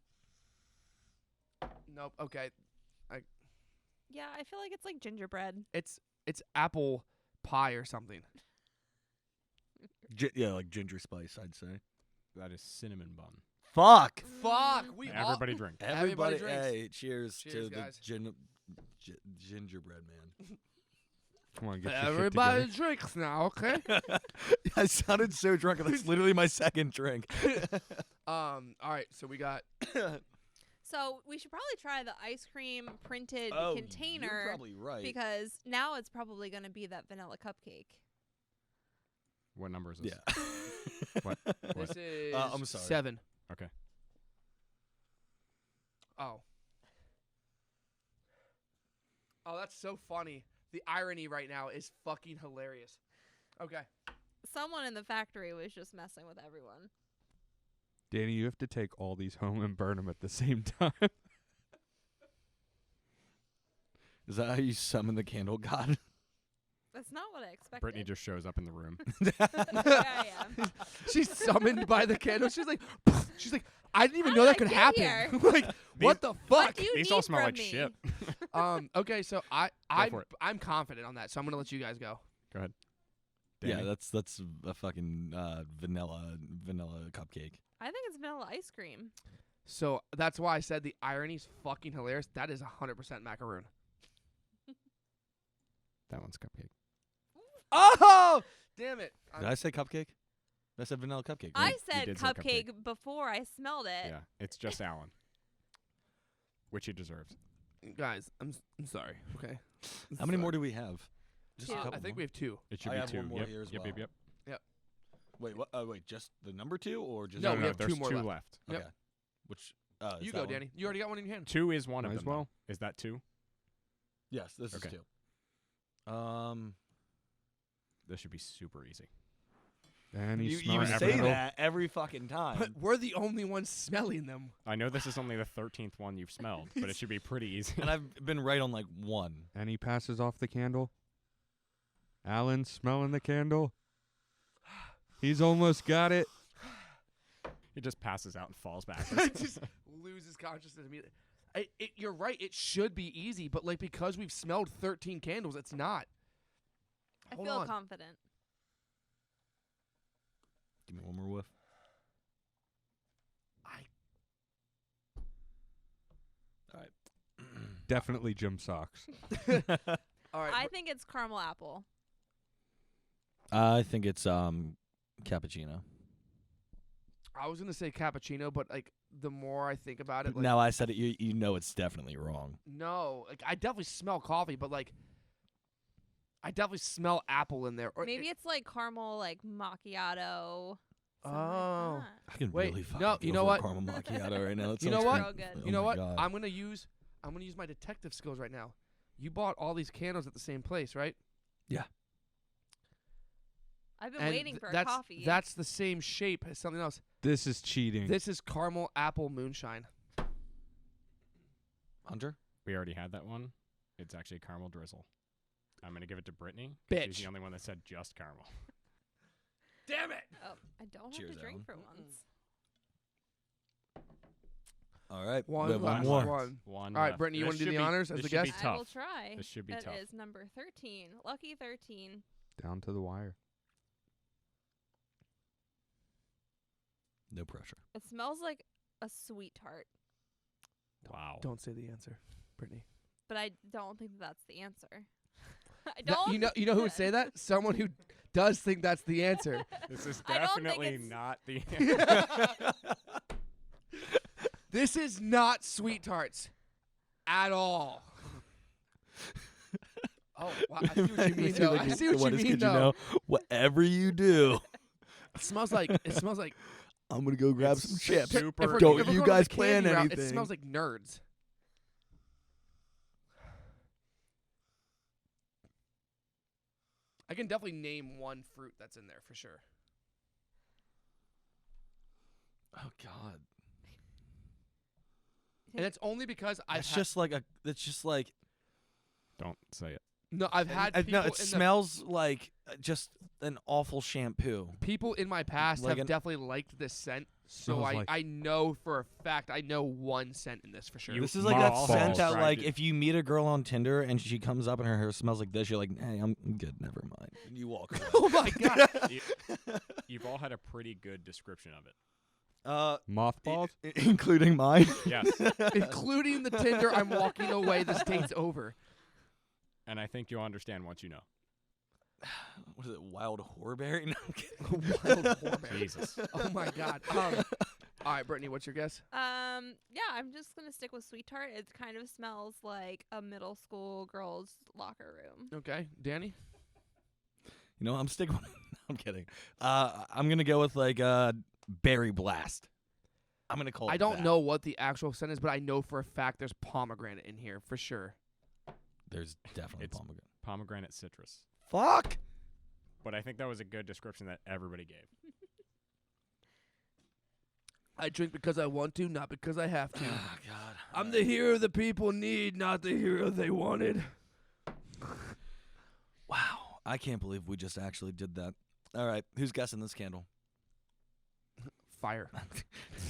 Nope. Okay, Yeah, I feel like it's like gingerbread. it's apple pie or something. Yeah, like ginger spice, I'd say. That is cinnamon bun. Fuck. Fuck. We all. Everybody drink. Everybody drinks. Hey, cheers, Cheers, to the guys. gingerbread man. Come on, get your shit Everybody together. drinks now, okay? I sounded so drunk, and that's literally my second drink. All right, so we got. So we should probably try the ice cream printed You're container probably right. because now it's probably going to be that vanilla cupcake. What number is this? Yeah. What? This is. I'm sorry. 7. Okay. Oh. Oh, that's so funny. The irony right now is fucking hilarious. Okay. Someone in the factory was just messing with everyone. Danny, you have to take all these home and burn them at the same time. Is that how you summon the candle god? That's not what I expected. Brittany just shows up in the room. Here I am. She's summoned by the candle. She's like, I didn't even How know that did could I get happen. here? Like, what the What fuck? do you These need all smell from like me? shit. Okay, so for it. I'm confident on that, so I'm gonna let you guys go. Go ahead. Yeah, Danny? that's a fucking vanilla cupcake. I think it's vanilla ice cream. So that's why I said the irony's fucking hilarious. That is 100% macaroon. That one's cupcake. Oh, damn it! Did I say cupcake? I said vanilla cupcake. I Right? said did say cupcake before I smelled it. Yeah, it's just Alan, which he deserves. Guys, I'm sorry. Okay. How many more do we have? Just a Two. couple I think more? we have 2. It should I be have 2. one more yep. here as yep, well. yep. Wait, what? Wait, just the number 2 or just No, No, we have there's 2 more two left. left. Yep. Okay. Which? Is You that go, one? Danny. You already got one in your hand. 2 is one Might of as them. well. Though. Is that 2? Yes, this Okay. is 2. This should be super easy. And he's You smelling say everything. that every fucking time. But we're the only ones smelling them. I know this is only the 13th one you've smelled, but it should be pretty easy. And I've been right on like 1. And he passes off the candle. Alan's smelling the candle. He's almost got it. He just passes out and falls backwards. Just loses consciousness immediately. You're right. It should be easy, but like because we've smelled 13 candles, it's not. I Hold feel on. confident. Give me one more whiff. All right. Definitely gym socks. All right. I think it's caramel apple. I think it's cappuccino. I was gonna say cappuccino, but like the more I think about it, like Now I said it, you know it's definitely wrong. no, like I definitely smell coffee, but like I definitely smell apple in there. Or Maybe it's like caramel, like macchiato. something Oh. like I can Wait, really fucking no, go you know for a what? caramel macchiato right now. That You know sounds what? Real good. Oh you know my what? God. I'm gonna use my detective skills right now. You bought all these candles at the same place, right? I've been And waiting for a that's coffee. that's the same shape as something else. This is cheating. This is caramel apple moonshine. Hunter? We already had that one. It's actually caramel drizzle. I'm going to give it to Brittany. Bitch. She's the only one that said just caramel. Damn it! Oh, I don't Cheers, have to drink Alan. for once. All right. One we have last more. one. One All right, left. Brittany, you This want to do should the be- honors as this the should be guest? I will tough. try. This should be That tough. is number 13. Lucky 13. Down to the wire. No pressure. It smells like a sweet tart, Wow. Don't say the answer, Brittany. but I don't think that's the answer. I That- don't. you know who would say that? Someone who does think that's the answer. This is I don't think definitely it's- not the This is not sweet tarts at all. Oh, wow. I see what you mean, though. I see what you mean, could though. you know? Whatever you do, It smells like I'm gonna go grab It's some chips. super- If we're- Don't if we're you going to guys the plan candy route, anything. It smells like nerds. I can definitely name one fruit that's in there for sure. Oh God, And it's only because I've it's had, just like a. It's just like. Don't say it. no, I've had people No, in it smells like just an awful shampoo. people in my past Like have an- definitely liked this scent. So Smells like- I know for a fact I know one scent in this for sure. You- This is like that Mothballs scent that, tried like, it. if you meet a girl on Tinder and she comes up and her hair smells like this, you're like, hey, I'm good, never mind. And you walk away. Oh my god. You've all had a pretty good description of it. Mothballs? Including mine. Yes. Including the Tinder, I'm walking away. This date's over. And I think you'll understand once you know. What is it, wild whoreberry? No, I'm kidding. Wild whoreberry. Jesus. Oh my god. All right, Brittany, what's your guess? Yeah, I'm just gonna stick with sweet tart. It kind of smells like a middle school girls' locker room. Okay, Danny. You know, I'm sticking with I'm kidding. I'm going to go with, like, berry blast. I'm going to call it I don't that. know what the actual scent is, but I know for a fact there's pomegranate in here for sure. There's definitely It's- pomegranate. Pomegranate citrus. Fuck! But I think that was a good description that everybody gave. I drink because I want to, not because I have to. Oh, God. I'm the hero the people need, not the hero they wanted. Wow. I can't believe we just actually did that. All right. Who's guessing this candle? Fire.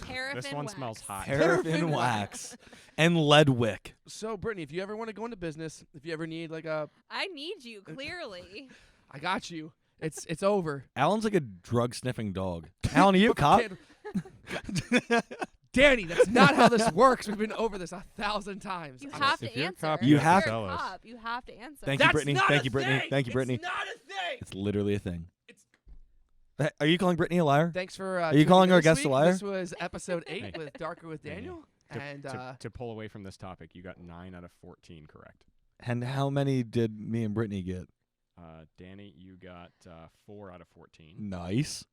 Paraffin This one wax. smells hot. Paraffin wax and lead wick. So, Brittany, if you ever want to go into business, if you ever need like a, I need you clearly. I got you. It's over. Alan's like a drug sniffing dog. Alan, are you a cop? Danny, that's not how this works. We've been over this 1,000 times. You I'm- have If to you're a answer. cop, you If have you're to a tell us. cop, you have to answer. Thank you, That's Brittany. not Thank a you, Brittany. thing. Thank you, Brittany. It's not a thing. It's literally a thing. It's- Are you calling Brittany a liar? Thanks for. Are you tuning calling in our this guest a week. liar? This was episode 8 Hey. with Darker with Daniel, and To pull away from this topic, you got 9 out of 14 correct. And how many did me and Brittany get? Danny, you got 4 out of 14. Nice.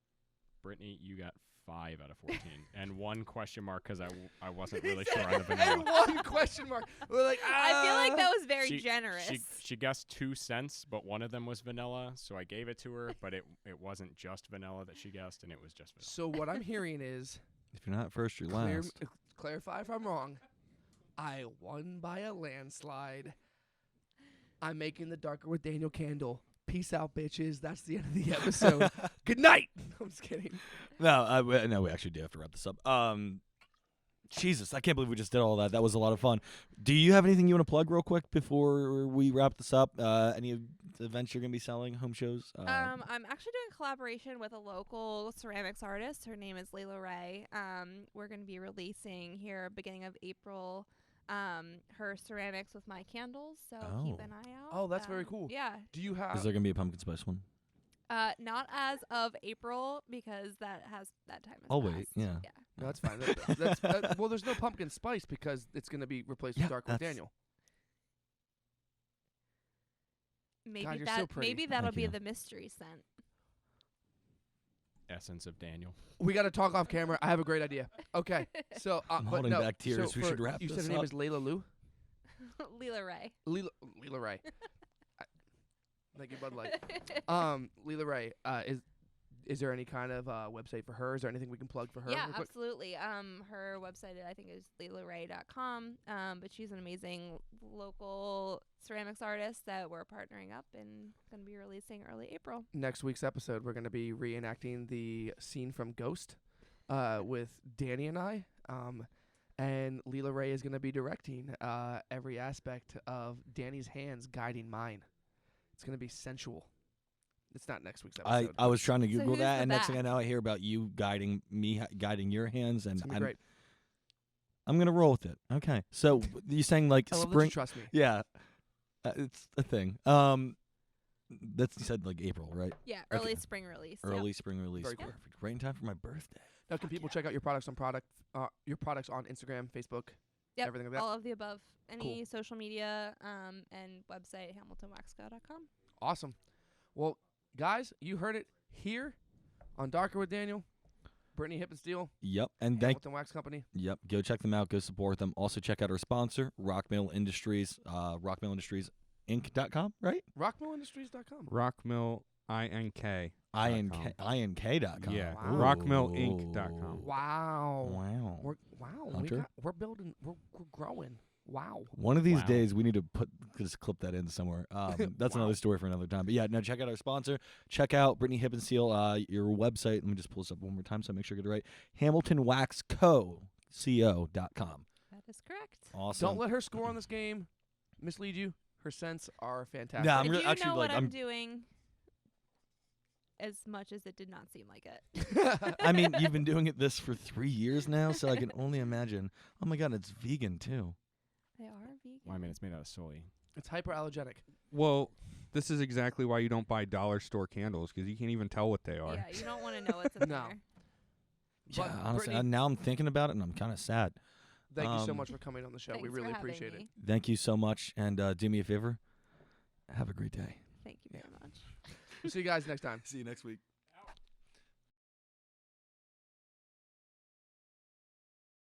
Brittany, you got 5 out of 14. And 1 question mark because I wasn't really sure on the and vanilla. one question mark. We're like, I feel like that was very She- generous. She guessed 2 cents, but one of them was vanilla, so I gave it to her. But it wasn't just vanilla that she guessed, and it was just vanilla. So what I'm hearing is, If you're not first, you're clear, last. clarify if I'm wrong. I won by a landslide. I'm making the Darker with Daniel candle. Peace out, bitches. That's the end of the episode. Good night. I'm just kidding. No, we actually do have to wrap this up. Jesus, I can't believe we just did all that. That was a lot of fun. Do you have anything you want to plug real quick before we wrap this up? Any of the events you're going to be selling, home shows? I'm actually doing a collaboration with a local ceramics artist. Her name is Layla Ray. We're going to be releasing here beginning of April her ceramics with my candles, so keep Oh. an eye out. Oh, that's very cool. Yeah. Do you Is have? there going to be a pumpkin spice one? Not as of April because that time has I'll wait, passed. yeah. No, that's fine. Well, there's no pumpkin spice because it's going to be replaced Yeah, with Darker with that's- Daniel. Maybe God, you're so pretty. maybe that'll Thank be you. the mystery scent. Essence of Daniel. We got to talk off camera. I have a great idea. Okay, so I'm but holding no, back tears. so We for- should wrap You said this her name up. is Layla Lou. Leela Ray. Leela Ray. Thank you, Bud Light. Leela Ray. Is there any kind of website for her? Is there anything we can plug for her? Yeah, real quick? absolutely. Her website I think is leelaray.com. But she's an amazing local ceramics artist that we're partnering up and going to be releasing early April. Next week's episode, we're going to be reenacting the scene from Ghost with Danny and I. And Leela Ray is going to be directing every aspect of Danny's hands guiding mine. It's going to be sensual. It's not next week's I episode. was trying to So Google who's that, the and next thing I back? know, I hear about you guiding your hands, and It's gonna be great. I'm gonna roll with it. Okay, so you saying like I love that you spring? trust me. Yeah, it's a thing. That's you said like April, right? Yeah, Okay. early spring release. Yep. Early spring release. Very cool. Perfect. Right in time for my birthday. Now, can people check out your products on Instagram, Facebook, Yep, everything like that? all of the above. Any social media and website, hamiltonwaxco.com. Awesome. Well, guys, you heard it here on Darker with Daniel, Brittney Hippensteel, Yep, and thank. Hamilton Wax Company. Yep, go check them out. Go support them. Also check out our sponsor, Rockmill Industries. Rockmill Industries Inc.com, right? RockmillIndustries.com. Rockmill INK. INK.com. Yeah. Wow. Rockmillinc.com. Wow. Wow. Hunter? We're building. We're growing. Wow. One of these Wow. days, we need to just clip that in somewhere. That's Wow. another story for another time. But yeah, no, check out our sponsor. Check out Brittney Hippensteel, your website. Let me just pull this up one more time so I make sure I get it right. HamiltonWaxCo.com. That is correct. Awesome. Don't let her score on this game mislead you. Her scents are fantastic. Yeah, I'm If really you actually know like what I'm I'm. doing, as much as it did not seem like it. I mean, you've been doing this for 3 years now, so I can only imagine. Oh my God, it's vegan too. They are vegan. Well, I mean, it's made out of soy. It's hyperallergenic. Well, this is exactly why you don't buy dollar store candles, because you can't even tell what they are. Yeah, you don't want to know what's in No. there. Yeah, But honestly, Brittney- now I'm thinking about it, and I'm kind of sad. Thank you so Um, much for coming on the show. We Thanks really for having appreciate it. me. Thank you so much, and do me a favor. Have a great day. Thank you very much. We'll see you guys next time. See you next week.